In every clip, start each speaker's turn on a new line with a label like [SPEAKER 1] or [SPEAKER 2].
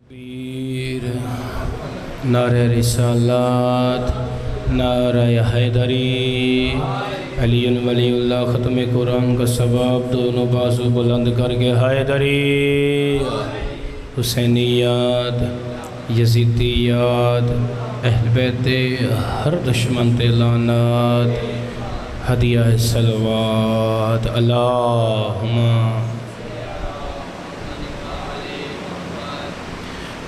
[SPEAKER 1] پیر نعرہ رسالات، نعرہ حیدری، علی ولی اللہ ختم قرآن کا سبب دونوں بازو بلند کر کے حیدری، حسینیات، یزیدیات، اہل بیت ہر دشمن تے لعنات، ہدیہ صلوات اللہم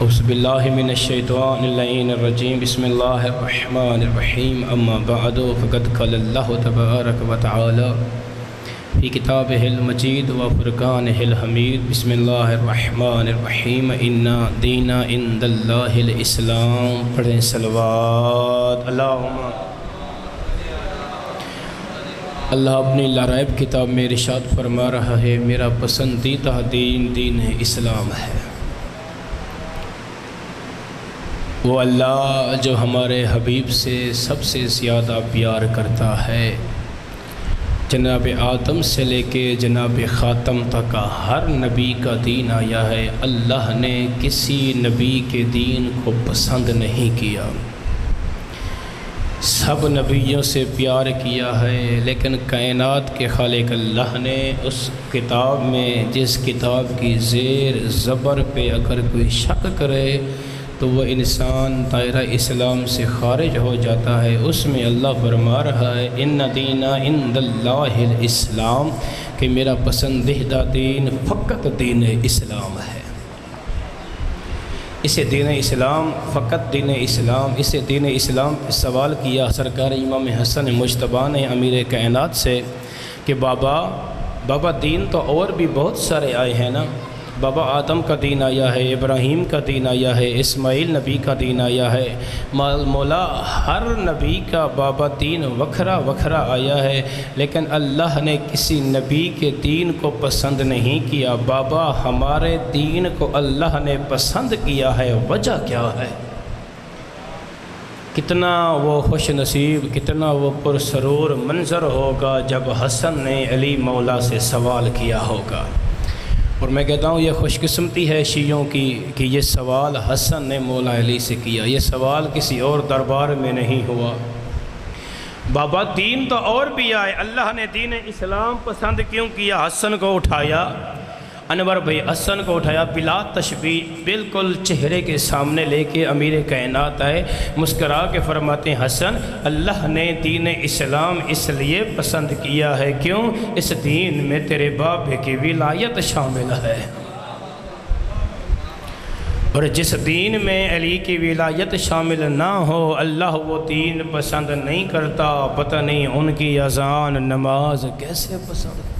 [SPEAKER 1] اعوذ باللہ من الشیطان اللعین الرجیم بسم اللہ الرحمن الرحیم اما بعد فقد قال اللہ تبارک و تعالی فی کتابہ المجید و فرقانہ الحمید بسم اللہ الرحمن الرحیم ان دین عند اللہ الاسلام۔ پڑھیں صلوات اللہم۔ اللہ اپنی لارائب کتاب میں ارشاد فرما رہا ہے، میرا پسندیدہ دین دین اسلام ہے۔ وہ اللہ جو ہمارے حبیب سے سب سے زیادہ پیار کرتا ہے، جناب آدم سے لے کے جناب خاتم تک ہر نبی کا دین آیا ہے۔ اللہ نے کسی نبی کے دین کو پسند نہیں کیا، سب نبیوں سے پیار کیا ہے، لیکن کائنات کے خالق اللہ نے اس کتاب میں جس کتاب کی زیر زبر پہ اگر کوئی شک کرے تو وہ انسان دائرہ اسلام سے خارج ہو جاتا ہے۔ اس میں اللہ فرما رہا ہے ان دین عند اللہ الاسلام، کہ میرا پسندیدہ دین فقط دین اسلام ہے۔ اسے دین اسلام، فقط دین اسلام، اسے دین اسلام پہ سوال کیا سرکار امام حسن مجتبیٰ نے امیر کائنات سے کہ بابا دین تو اور بھی بہت سارے آئے ہیں نا، بابا آدم کا دین آیا ہے، ابراہیم کا دین آیا ہے، اسماعیل نبی کا دین آیا ہے، مولا ہر نبی کا بابا دین وکھرا وکھرا آیا ہے، لیکن اللہ نے کسی نبی کے دین کو پسند نہیں کیا۔ بابا ہمارے دین کو اللہ نے پسند کیا ہے، وجہ کیا ہے؟ کتنا وہ خوش نصیب، کتنا وہ پرسرور منظر ہوگا جب حسن نے علی مولا سے سوال کیا ہوگا۔ اور میں کہتا ہوں یہ خوش قسمتی ہے شیعوں کی کہ یہ سوال حسن نے مولا علی سے کیا، یہ سوال کسی اور دربار میں نہیں ہوا۔ بابا دین تو اور بھی آئے، اللہ نے دین اسلام پسند کیوں کیا؟ حسن کو اٹھایا، انور بھائی حسن کو اٹھایا بلا تشبیہ، بالکل چہرے کے سامنے لے کے امیر کائنات آئے، مسکرا کے فرماتے ہیں حسن اللہ نے دین اسلام اس لیے پسند کیا ہے، کیوں؟ اس دین میں تیرے باپ کی ولایت شامل ہے، اور جس دین میں علی کی ولایت شامل نہ ہو اللہ وہ دین پسند نہیں کرتا۔ پتہ نہیں ان کی اذان نماز کیسے پسند؟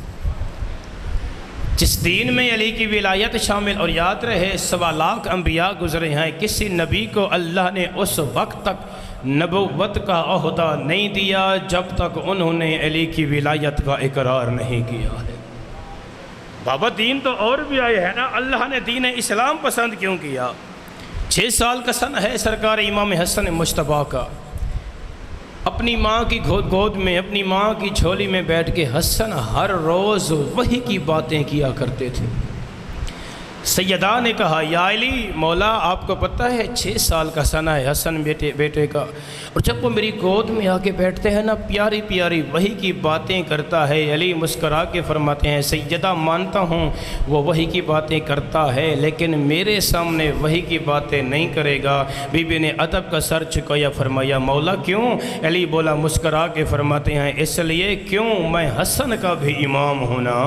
[SPEAKER 1] جس دین میں علی کی ولایت شامل، اور یاد رہے 1.25 لاکھ انبیاء گزرے ہیں، کسی نبی کو اللہ نے اس وقت تک نبوت کا عہدہ نہیں دیا جب تک انہوں نے علی کی ولایت کا اقرار نہیں کیا ہے۔ بابا دین تو اور بھی آئے ہیں نا، اللہ نے دین اسلام پسند کیوں کیا؟ 6 سال کا سن ہے سرکار امام حسن مجتبیٰ کا، اپنی ماں کی گود میں، اپنی ماں کی جھولی میں بیٹھ کے حسن ہر روز وحی کی باتیں کیا کرتے تھے۔ سیدہ نے کہا یا علی مولا آپ کو پتہ ہے 6 سال کا سن ہے حسن بیٹے کا، اور جب وہ میری گود میں آ کے بیٹھتے ہیں نا پیاری پیاری وحی کی باتیں کرتا ہے۔ علی مسکرا کے فرماتے ہیں سیدہ مانتا ہوں وہ وحی کی باتیں کرتا ہے، لیکن میرے سامنے وحی کی باتیں نہیں کرے گا۔ بی بی نے ادب کا سر جھکایا، فرمایا مولا کیوں؟ علی بولا مسکرا کے فرماتے ہیں اس لیے کیوں میں حسن کا بھی امام ہوں نا،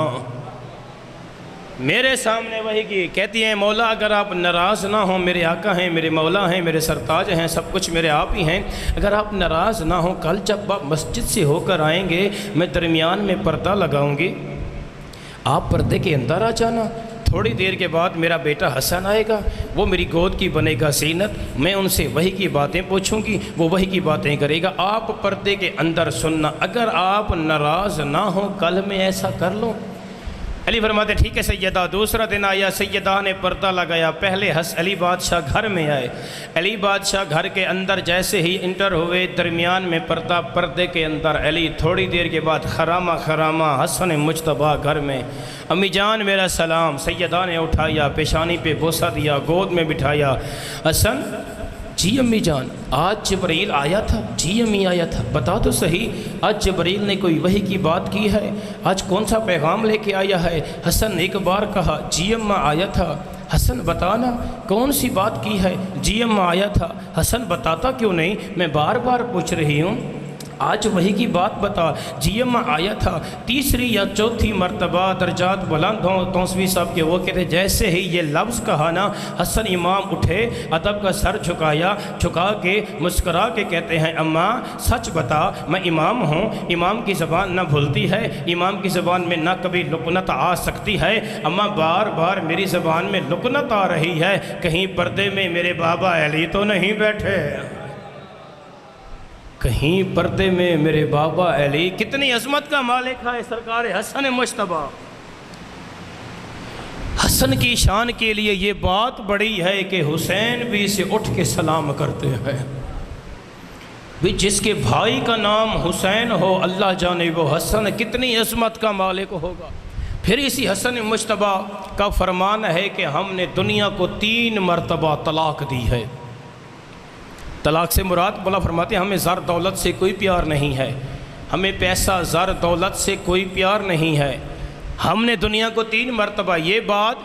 [SPEAKER 1] میرے سامنے وہی کی کہتی ہیں مولا اگر آپ ناراض نہ ہوں، میرے آقا ہیں، میرے مولا ہیں، میرے سرتاج ہیں، سب کچھ میرے آپ ہی ہیں، اگر آپ ناراض نہ ہوں کل جب آپ مسجد سے ہو کر آئیں گے میں درمیان میں پردہ لگاؤں گی، آپ پردے کے اندر آ جانا، تھوڑی دیر کے بعد میرا بیٹا حسن آئے گا، وہ میری گود کی بنے گا زینت، میں ان سے وحی کی باتیں پوچھوں گی، وہ وحی کی باتیں کرے گا، آپ پردے کے اندر سننا، اگر آپ ناراض نہ ہوں کل میں ایسا کر لوں۔ علی فرماتے ٹھیک ہے سیدہ۔ دوسرا دن آیا، سیدہ نے پردہ لگایا۔ پہلے علی بادشاہ گھر میں آئے۔ علی بادشاہ گھر کے اندر جیسے ہی انٹر ہوئے، درمیان میں پردے کے اندر علی۔ تھوڑی دیر کے بعد خرامہ حسن مجتبیٰ گھر میں۔ امی جان میرا سلام۔ سیدہ نے اٹھایا، پیشانی پہ بوسہ دیا، گود میں بٹھایا۔ حسن، جی امی جان آج جبرائیل آیا تھا؟ جی امی آیا تھا۔ بتا تو صحیح، آج جبرائیل نے کوئی وحی کی بات کی ہے؟ آج کون سا پیغام لے کے آیا ہے؟ حسن ایک بار کہا، جی اماں آیا تھا۔ حسن بتانا کون سی بات کی ہے؟ جی اماں آیا تھا۔ حسن بتاتا کیوں نہیں؟ میں بار بار پوچھ رہی ہوں، آج وہی کی بات بتا۔ جی اماں آیا تھا۔ تیسری یا چوتھی مرتبہ درجات بلند ہوں توسوی صاحب کے، وہ کہتے جیسے ہی یہ لفظ کہا نا، حسن امام اٹھے، ادب کا سر جھکایا، جھکا کے مسکرا کے کہتے ہیں اماں سچ بتا، میں امام ہوں، امام کی زبان نہ بھولتی ہے، امام کی زبان میں نہ کبھی لکنت آ سکتی ہے۔ اماں بار بار میری زبان میں لکنت آ رہی ہے، کہیں پردے میں میرے بابا علی تو نہیں بیٹھے؟ کہیں پردے میں میرے بابا علی؟ کتنی عظمت کا مالک ہے سرکار حسن مجتبیٰ۔ حسن کی شان کے لیے یہ بات بڑی ہے کہ حسین بھی اسے اٹھ کے سلام کرتے ہیں۔ بھی جس کے بھائی کا نام حسین ہو، اللہ جانے وہ حسن کتنی عظمت کا مالک ہوگا۔ پھر اسی حسن مجتبیٰ کا فرمان ہے کہ ہم نے دنیا کو 3 مرتبہ طلاق دی ہے۔ طلاق سے مراد مولا فرماتے ہیں ہمیں زر دولت سے کوئی پیار نہیں ہے، ہمیں پیسہ زر دولت سے کوئی پیار نہیں ہے، ہم نے دنیا کو 3 مرتبہ۔ یہ بات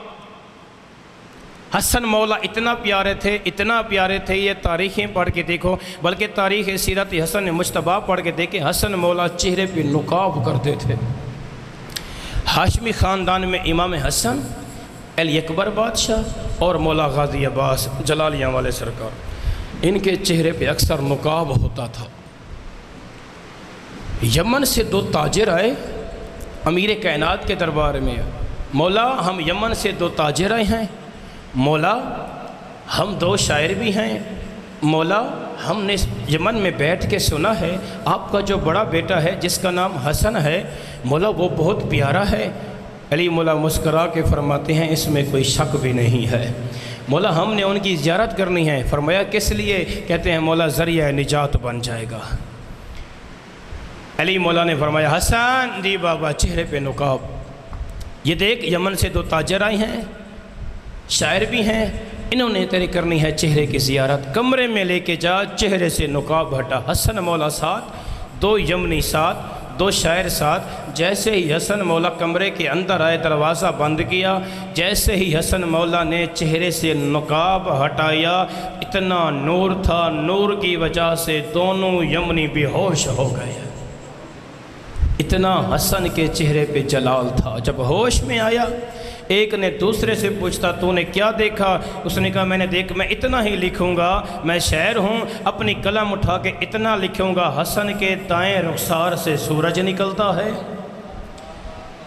[SPEAKER 1] حسن مولا اتنا پیارے تھے، یہ تاریخیں پڑھ کے دیکھو، بلکہ تاریخ سیرت حسن مجتبیٰ پڑھ کے دیکھیں، حسن مولا چہرے پہ نقاب کرتے تھے۔ ہاشمی خاندان میں امام حسن، علی اکبر بادشاہ اور مولا غازی عباس جلالیاں والے سرکار، ان کے چہرے پہ اکثر نقاب ہوتا تھا۔ یمن سے 2 تاجر آئے امیر کائنات کے دربار میں، مولا ہم یمن سے 2 تاجر آئے ہیں، مولا ہم 2 شاعر بھی ہیں، مولا ہم نے یمن میں بیٹھ کے سنا ہے آپ کا جو بڑا بیٹا ہے جس کا نام حسن ہے، مولا وہ بہت پیارا ہے۔ علی مولا مسکرا کے فرماتے ہیں اس میں کوئی شک بھی نہیں ہے، مولا ہم نے ان کی زیارت کرنی ہے۔ فرمایا کس لیے؟ کہتے ہیں مولا ذریعہ نجات بن جائے گا۔ علی مولا نے فرمایا حسن جی بابا، چہرے پہ نقاب، یہ دیکھ یمن سے 2 تاجر آئے ہیں، شاعر بھی ہیں، انہوں نے تیری کرنی ہے چہرے کی زیارت، کمرے میں لے کے جا، چہرے سے نقاب ہٹا۔ حسن مولا ساتھ، 2 یمنی ساتھ، 2 شاعر ساتھ۔ جیسے ہی حسن مولا کمرے کے اندر آئے، دروازہ بند کیا، جیسے ہی حسن مولا نے چہرے سے نقاب ہٹایا، اتنا نور تھا، نور کی وجہ سے دونوں یمنی بے ہوش ہو گئے۔ اتنا حسن کے چہرے پہ جلال تھا۔ جب ہوش میں آیا، ایک نے دوسرے سے پوچھتا تو نے کیا دیکھا؟ اس نے کہا میں اتنا ہی لکھوں گا، میں شاعر ہوں، اپنی قلم اٹھا کے اتنا لکھوں گا، حسن کے دائیں رخسار سے سورج نکلتا ہے،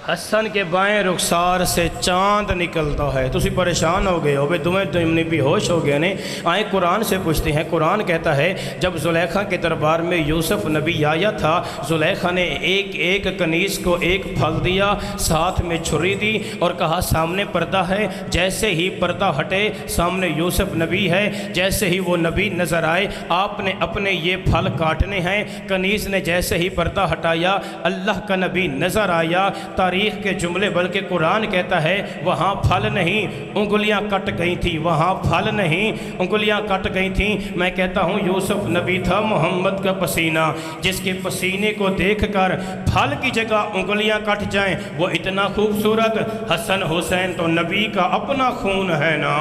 [SPEAKER 1] حسن کے بائیں رخسار سے چاند نکلتا ہے۔ تو اسی پریشان ہو گئے ہو، بھئی تم بھی ہوش ہو گئے نے۔ آئیں قرآن سے پوچھتے ہیں، قرآن کہتا ہے جب زلیخا کے دربار میں یوسف نبی آیا تھا، زلیخا نے ایک کنیز کو ایک پھل دیا، ساتھ میں چھری دی اور کہا سامنے پردہ ہے۔ جیسے ہی پردہ ہٹے، سامنے یوسف نبی ہے، جیسے ہی وہ نبی نظر آئے، آپ نے اپنے یہ پھل کاٹنے ہیں۔ کنیز نے جیسے ہی پردہ ہٹایا، اللہ کا نبی نظر آیا۔ تاریخ کے جملے بلکہ قرآن کہتا ہے وہاں پھل نہیں، انگلیاں کٹ گئی تھی، وہاں پھل نہیں، انگلیاں کٹ گئی تھیں۔ میں کہتا ہوں یوسف نبی تھا محمد کا پسینہ، جس کے پسینے کو دیکھ کر پھل کی جگہ انگلیاں کٹ جائیں، وہ اتنا خوبصورت۔ حسن حسین تو نبی کا اپنا خون ہے نا،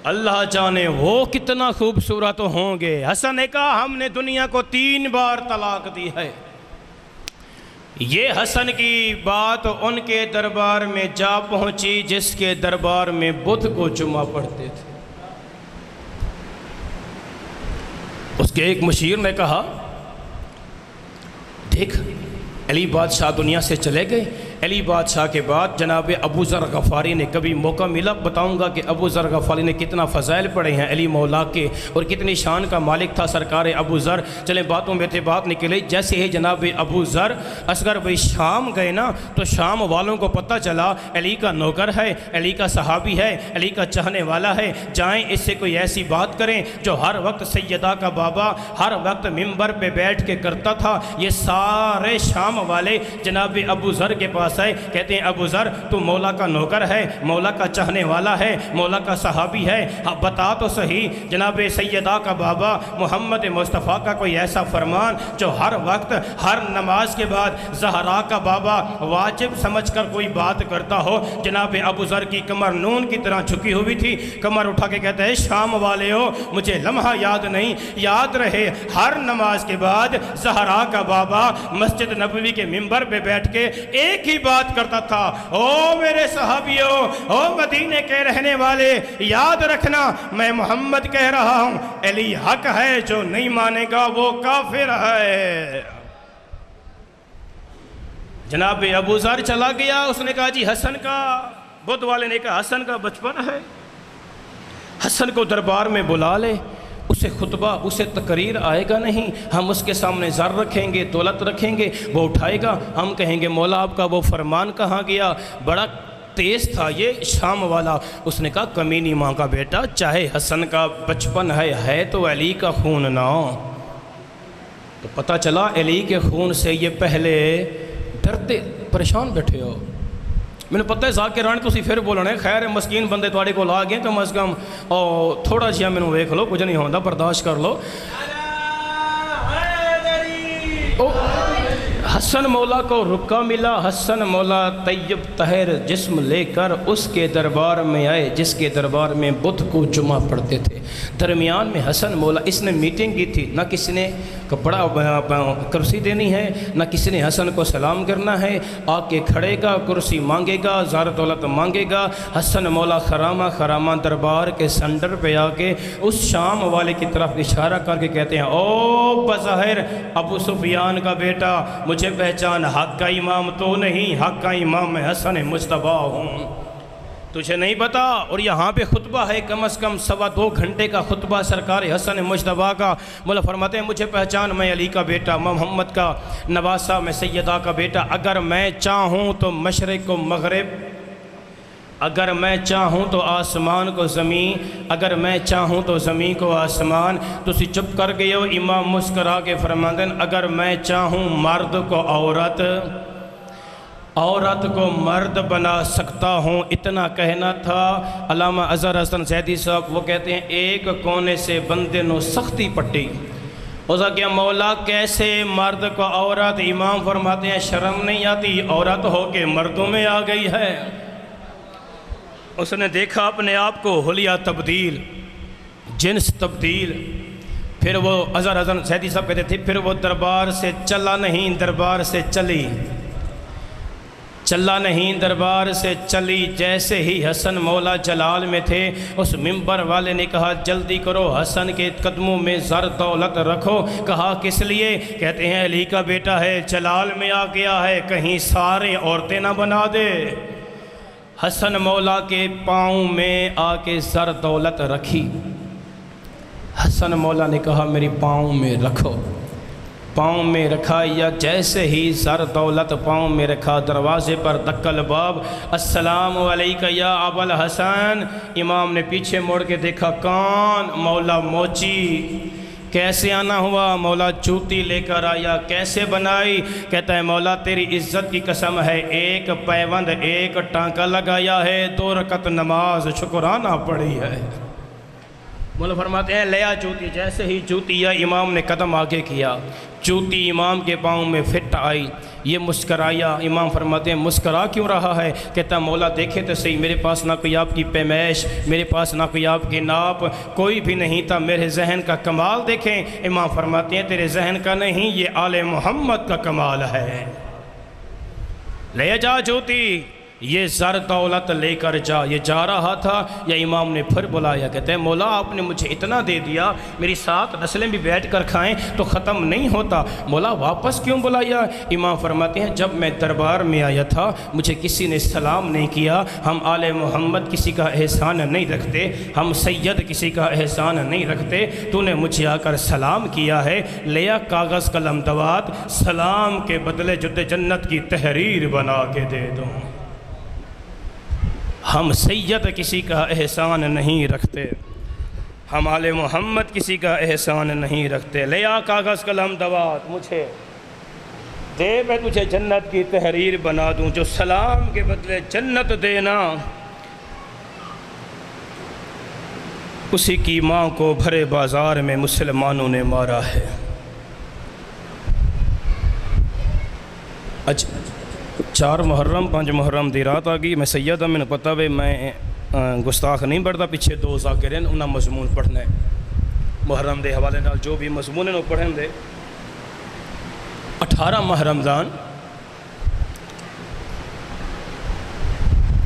[SPEAKER 1] اللہ جانے وہ کتنا خوبصورت ہوں گے۔ حسن نے کہا ہم نے دنیا کو 3 بار طلاق دی ہے۔ یہ حسن کی بات ان کے دربار میں جا پہنچی جس کے دربار میں بدھ کو جمعہ پڑھتے تھے۔ اس کے ایک مشیر نے کہا دیکھ علی بادشاہ دنیا سے چلے گئے، علی بادشاہ کے بعد جناب ابو ذر غفاری نے کبھی موقع ملا بتاؤں گا کہ ابو ذر غفاری نے کتنا فضائل پڑھے ہیں علی مولا کے اور کتنی شان کا مالک تھا سرکار ابو ذر۔ چلیں باتوں میں تھے بات نکلی، جیسے ہی جناب ابو ذر اصغر بھائی شام گئے نا تو شام والوں کو پتہ چلا علی کا نوکر ہے، علی کا صحابی ہے، علی کا چاہنے والا ہے، جائیں اس سے کوئی ایسی بات کریں جو ہر وقت سیدہ کا بابا ہر وقت ممبر پہ بیٹھ کے کرتا تھا۔ یہ سارے شام والے جناب ابو ذر کے پاس آئے، کہتے ہیں ابو ذر تو مولا کا نوکر ہے، مولا کا چاہنے والا ہے، مولا کا صحابی ہے، بتا تو صحیح جناب سیدہ کا بابا محمد مصطفیٰ کا کوئی ایسا فرمان جو ہر وقت ہر نماز کے بعد زہرا کا بابا واجب سمجھ کر کوئی بات کرتا ہو۔ جناب ابو ذر کی کمر نون کی طرح جھکی ہوئی تھی، کمر اٹھا کے کہتا ہے شام والے ہو مجھے لمحہ یاد نہیں، یاد رہے ہر نماز کے بعد زہرا کا بابا مسجد نبوی کے ممبر پہ بیٹھ کے ایک ہی بات کرتا تھا، او میرے صحابیوں، او مدینے کے رہنے والے، یاد رکھنا میں محمد کہہ رہا ہوں، علی حق ہے، جو نہیں مانے گا وہ کافر ہے۔ جناب ابو ذر چلا گیا، اس نے کہا جی حسن کا، بدھ والے نے کہا حسن کا بچپن ہے، حسن کو دربار میں بلا لے، اسے خطبہ اسے تقریر آئے گا نہیں، ہم اس کے سامنے زر رکھیں گے، دولت رکھیں گے، وہ اٹھائے گا، ہم کہیں گے مولا آپ کا وہ فرمان کہاں گیا۔ بڑا تیز تھا یہ شام والا، اس نے کہا کمینی ماں کا بیٹا، چاہے حسن کا بچپن ہے تو علی کا خون نہ، تو پتہ چلا علی کے خون سے یہ پہلے ڈرتے پریشان بیٹھے ہو۔ میں نے پتہ ہے ذاکران تسی پھر بولنا ہے، خیر مسکین بندے تواڈے کول آ گئے کم از کم اور تھوڑا جہا مینوں ویکھ لو، کچھ نہیں ہوندا، برداشت کر لو۔ حسن مولا کو رکا ملا، حسن مولا طیب طاہر جسم لے کر اس کے دربار میں آئے جس کے دربار میں بدھ کو جمعہ پڑھتے تھے۔ درمیان میں حسن مولا، اس نے میٹنگ کی تھی، نہ کسی نے کپڑا کرسی دینی ہے، نہ کسی نے حسن کو سلام کرنا ہے، آ کے کھڑے گا، کرسی مانگے گا، زار دولت مانگے گا۔ حسن مولا خرامہ دربار کے سنڈر پہ آ کے اس شام والے کی طرف اشارہ کر کے کہتے ہیں، او بظاہر ابو سفیان کا بیٹا، مجھے پہچان، حق کا امام تو نہیں، حق کا امام میں حسن مجتبیٰ ہوں، تجھے نہیں پتا۔ اور یہاں پہ خطبہ ہے کم از کم 2.25 گھنٹے کا خطبہ سرکار حسن مجتبیٰ کا۔ مولا فرماتے ہیں مجھے پہچان، میں علی کا بیٹا، میں محمد کا نواسہ، میں سیدہ کا بیٹا، اگر میں چاہوں تو مشرق کو مغرب، اگر میں چاہوں تو آسمان کو زمین، اگر میں چاہوں تو زمین کو آسمان۔ تسی چپ کر گئے ہو، امام مسکرا کے فرماتے ہیں اگر میں چاہوں مرد کو عورت، عورت کو مرد بنا سکتا ہوں۔ اتنا کہنا تھا علامہ اظہر حسن زیدی صاحب، وہ کہتے ہیں ایک کونے سے بندے نو سختی پٹی، اسا کیا مولا کیسے مرد کو عورت؟ امام فرماتے ہیں شرم نہیں آتی، عورت ہو کے مردوں میں آ گئی ہے۔ اس نے دیکھا اپنے آپ کو، حلیہ تبدیل، جنس تبدیل۔ پھر وہ اظہر حسن زیدی صاحب کہتے تھے پھر وہ دربار سے چلا نہیں، دربار سے چلی، چلا نہیں دربار سے چلی۔ جیسے ہی حسن مولا جلال میں تھے، اس ممبر والے نے کہا جلدی کرو، حسن کے قدموں میں زر دولت رکھو۔ کہا کس لیے؟ کہتے ہیں علی کا بیٹا ہے، جلال میں آ گیا ہے، کہیں سارے عورتیں نہ بنا دے۔ حسن مولا کے پاؤں میں آ کے زر دولت رکھی۔ حسن مولا نے کہا میری پاؤں میں رکھو، پاؤں میں رکھا، یا جیسے ہی زر دولت پاؤں میں رکھا، دروازے پر دکل باب، السلام علیکہ یا ابا الحسن۔ امام نے پیچھے موڑ کے دیکھا، کون؟ مولا موچی۔ کیسے آنا ہوا؟ مولا جوتی لے کر آیا۔ کیسے بنائی؟ کہتا ہے مولا تیری عزت کی قسم ہے، ایک پیوند ایک ٹانکا لگایا ہے، 2 رکعت نماز شکرانہ پڑھی ہے۔ مولا فرماتے ہیں لیا جوتی، جیسے ہی جوتی یا امام نے قدم آگے کیا، جوتی امام کے پاؤں میں فٹ آئی، یہ مسکرایا۔ امام فرماتے ہیں مسکرا کیوں رہا ہے؟ کہتا مولا دیکھے تو صحیح، میرے پاس نہ کوئی آپ کی پیمائش، میرے پاس نہ کوئی آپ کی ناپ، کوئی بھی نہیں تھا، میرے ذہن کا کمال دیکھیں۔ امام فرماتے ہیں تیرے ذہن کا نہیں، یہ آل محمد کا کمال ہے۔ لے جا جوتی، یہ زر دولت لے کر جا۔ یہ جا رہا تھا یا امام نے پھر بلایا، کہتے ہیں مولا آپ نے مجھے اتنا دے دیا، میری 7 نسلیں بھی بیٹھ کر کھائیں تو ختم نہیں ہوتا، مولا واپس کیوں بلایا؟ امام فرماتے ہیں جب میں دربار میں آیا تھا مجھے کسی نے سلام نہیں کیا۔ ہم آل محمد کسی کا احسان نہیں رکھتے، ہم سید کسی کا احسان نہیں رکھتے، تو نے مجھے آ کر سلام کیا ہے، لیا کاغذ قلم دوات، سلام کے بدلے جد جنت کی تحریر بنا کے دے دوں۔ ہم سید کسی کا احسان نہیں رکھتے، ہم آل محمد کسی کا احسان نہیں رکھتے، لیا کاغذ قلم دوات مجھے دے، میں تجھے جنت کی تحریر بنا دوں۔ جو سلام کے بدلے جنت دینا، اسی کی ماں کو بھرے بازار میں مسلمانوں نے مارا ہے۔ 4 محرم 5 محرم دی رات آ گئی، میں سید ہوں، میں نے پتہ بھی میں گستاخ نہیں پڑھتا، پیچھے 2 ذاکرین انہاں مضمون پڑھنا ہے محرم دے حوالے نال، جو بھی مضمون انہوں پڑھیں دے۔ 18 ماہ رمضان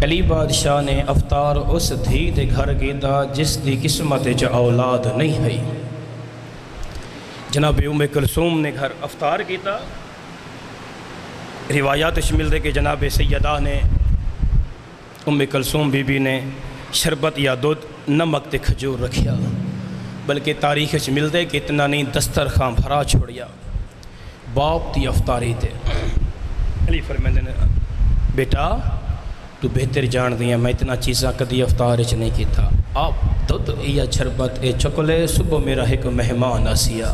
[SPEAKER 1] علی بادشاہ نے افطار اس دھی دے گھر کیتا جس دی قسمت چ اولاد نہیں ہے۔ جناب ام کلثوم نے گھر افطار کیتا، روایات ملتے کہ جناب سیدہ نے ام کلثوم بی بی نے شربت یا دودھ نمک تے کھجور رکھیا، بلکہ تاریخ ملتے کہ اتنا نہیں دسترخوان بھرا چھوڑیا باپ دی افطاری تے۔ علی فرماندے نے بیٹا تو بہتر جان دیا، میں اتنا چیزاں کدی افطار چ نہیں کیتا، آپ دودھ یا شربت اے چکلے، صبح میرا ایک مہمان آسیا،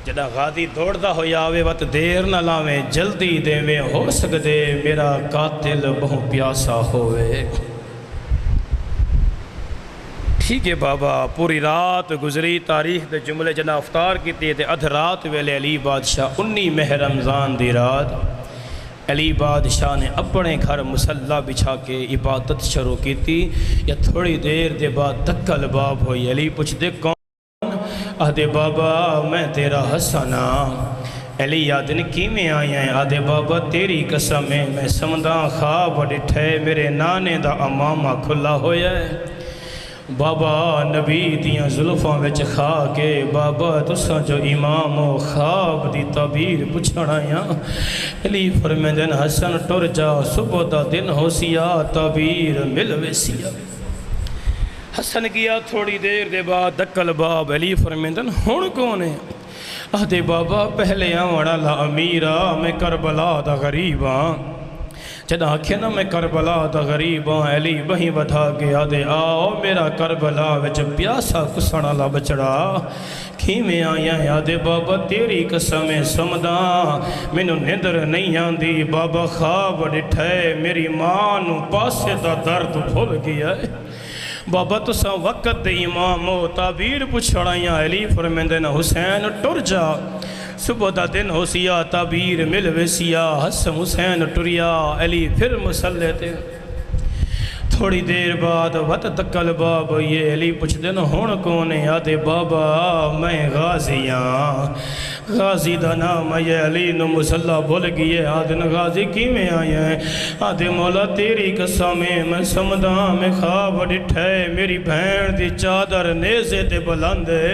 [SPEAKER 1] جدا غازی دوڑدا ہویا آوے وقت دیر نہ لاویں، جلدی دیویں، ہو سکدے میرا قاتل بہو پیاسا ہوئے۔ ٹھیک ہے بابا، پوری رات گزری، تاریخ دے جملے جنا افطار کیتی تے ادھ رات ویلے علی بادشاہ 19 ماہ رمضان دی رات علی بادشاہ نے اپنے گھر مصلی بچھا کے عبادت شروع کیتی۔ یا تھوڑی دیر دے بعد دکل باب ہوئی، علی پوچھ دے کون؟ آدھے بابا میں تیرا حسنا۔ علی آدھن کی میں آیا ہیں؟ آدھے بابا تیری قسم ہے میں سمداں خواب ڈٹھے میرے نانے دا امامہ کھلا ہویا ہے۔ بابا نبی دیاں زلفاں وچ کھا کے بابا تساں جو امام و خواب دی تعبیر پچھڑا یا۔ علی فرمیندن حسن ٹر جا، صبح دا دن ہو سیا، تعبیر مل ویسیا۔ حسن کیا تھوڑی دیر دے بعد دکل باب، علی فرمیندن ہون کون ہے؟ آدھے بابا پہلے آوڑا لا امیرہ، میں کربلا دا غریب ہاں۔ جدا آکھے نا میں کربلا دا غریب ہاں، علی وہیں بدھا کے آدھے آؤ میرا کربلا وچ پیاسا کسانا لا بچڑا۔ کھی میں آیا ہے؟ آدھے بابا تیری قسم سمداں مینوں نیندر نہیں آندی، بابا خواب ڈٹھے میری ماں نو پاسے دا درد بھول گیا ہے۔ بابا تساں وقت دے امام ہو، تعبیر پچھڑائیاں۔ علی فرمیندے نا حسین ٹر جا، صبح دا دن ہو سیا، تعبیر مل ویسیا۔ حسن حسین ٹریا، علی پھر مصلی تے۔ تھوڑی دیر بعد وقت دکل باب یہ علی پوچھ دینا ہون کون ہے؟ آدھے بابا میں غازی ہاں۔ غازی دا نام ہے علی نو مصلی بھول گئے۔ آدھن غازی کی میں آئے ہیں؟ آدھے مولا تیری قسم میں سمداں میں خواب ڈٹھے میری بہن دی چادر نیزے تے بلندے،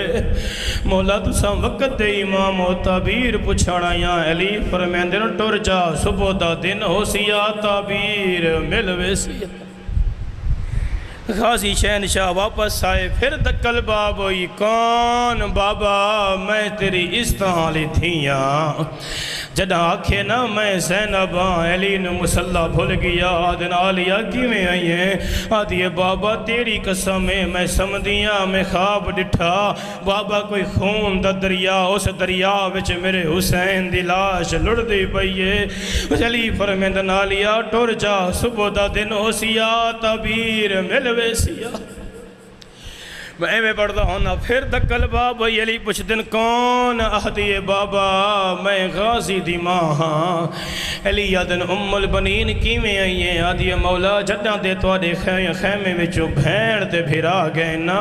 [SPEAKER 1] مولا تساں وقت دے امام و تعبیر پچھانا یا۔ علی فرمیندن ٹر جا، صبح دا دن ہو سیا، تعبیر مل ویسیا۔ غازی شہنشاہ واپس آئے، پھر دکل باب ہوئی، کون؟ بابا میں تیری عزتاں لی تھیاں۔ جدا آکھے نا میں زینب ہاں، علی نے مصلی بھول گیا۔ آدھن آلیہ کی میں آئی ہیں؟ آدھیے بابا تیری قسم ہے میں سمدیاں میں خواب ڈٹھا، بابا کوئی خون دا دریا، اس دریا وچ میرے حسین دی لاش لڑ دی پئیے۔ علی فرمیندن آلیہ ٹر جا، صبح دا دن ہو سیا، تعبیر مل ویسیا۔ میں میں پڑھتا ہونا پھر دکل بابا علی پوچھ دن کون آہدی بابا میں غازی دی ماں ہاں علی یادن ام البنین کی میں آئیے آدھی مولا جدہ دے توڑے خیمے وچو بھین تے بھرا گئے نا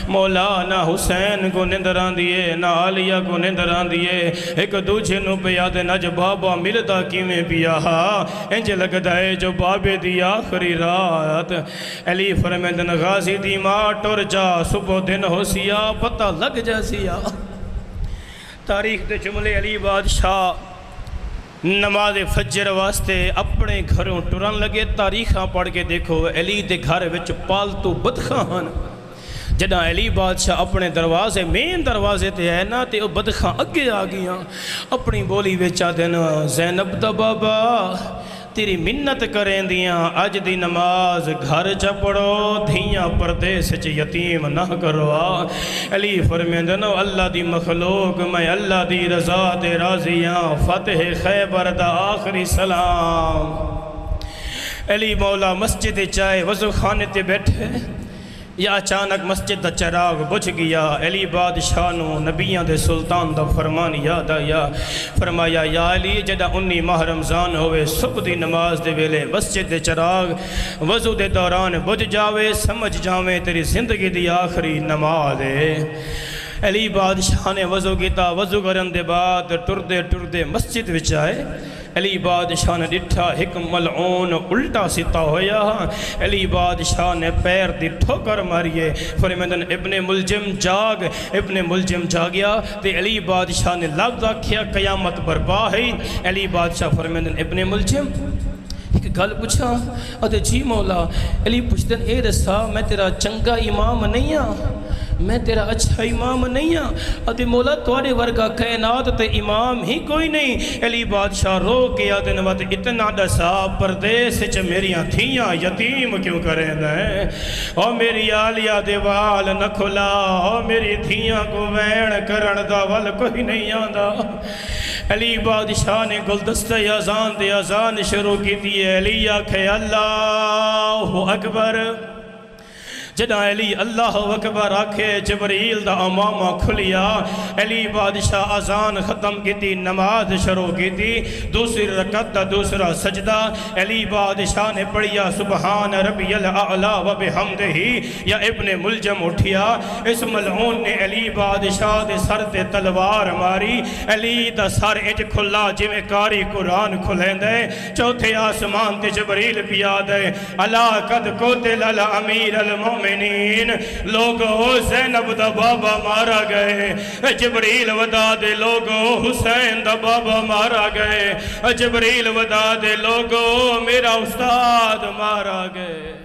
[SPEAKER 1] مولا نہ حسین کو نندران دیئے نہ علیہ کو نندران دیئے ایک دوجھے نو پہ یاد نج بابا ملتا کی میں پیا انج لگتا ہے جو بابے دی آخری رات علی فرمیدن غازی دی ماں ٹور جا صبح دن ہو سیا پتہ لگ جا سیا تاریخ دے جملے علی بادشاہ نماز فجر واسطے اپنے گھروں ٹرن لگے تاریخاں پڑھ کے دیکھو علی دے گھر وچ پالتو بدخاں جدہ علی بادشاہ اپنے دروازے مین دروازے تے ہے نا تے او بدخاں اگے آ گیا اپنی بولی وچا دینا زینب دا بابا تیری منت کریں دیاں اج دی نماز گھر چا پڑھو دھیاں پردیس چ یتیم نہ کرو علی فرمیندنو اللہ دی مخلوق میں اللہ دی رضا دے راضیاں فتح خیبر دا آخری سلام علی مولا مسجد چائے وضو خانے تے بیٹھے یا اچانک مسجد دا چراغ بجھ گیا علی بادشاہ نو نبیان دے سلطان دا فرمان یاد آیا فرمایا یا علی جدہ 19 ماہ رمضان ہوئے صبح دی نماز دے ویلے مسجد دے چراغ وضو دے دوران بجھ جاوے سمجھ جاوے تیری زندگی دی آخری نماز ہے علی بادشاہ نے وضو کیتا وضو کرن دے بعد ٹردے مسجد وچ آئے علی بادشاہ نے ڈٹھا ایک ملعون الٹا ستا ہویا علی بادشاہ نے پیر دی ٹھوکر ماریے فرمیدن ابن ملجم جاگیا تے علی بادشاہ نے لفظ آکھیا قیامت برپا ہے علی بادشاہ فرمیدن ابن ملجم ایک گل پوچھا اور جی مولا علی پوچھدن اے رسا میں تیرا چنگا امام نہیں ہاں میں تیرا اچھا امام نہیں ہاں اور مولا توڑے ورگا کائنات تے امام ہی کوئی نہیں علی بادشاہ رو کے آدن وقت اتنا ڈسا پردیس چ میریاں تھیاں یتیم کیوں کریں دیں او میری آلیہ دیوال نہ کھلا او میری تھیاں کو وین کرن دا ول کوئی نہیں آندا علی بادشاہ نے گلدستہ اذان دے اذان شروع کی دیئے علی آکھے اللہ اکبر جدہ علی اللہ اکبر آکھے جبریل دا امامہ کھلیا علی بادشاہ اذان ختم کی تھی نماز شروع کی تھی دوسری رکعت دا دوسرا سجدہ علی بادشاہ نے پڑھیا سبحان ربی الاعلیٰ و بحمدہی یا ابن ملجم اٹھیا اس ملعون نے علی بادشاہ دے سر تے تلوار ماری علی دا سر اج کھلا جو میں کاری قرآن کھلیں دے چوتھے آسمان تے جبریل پیا دے اللہ قد قتل الامیر المومن لوگو زینب دا بابا مارا گئے جبریل ودا دے لوگو حسین دا بابا مارا گئے جبریل ودا دے لوگو میرا استاد مارا گئے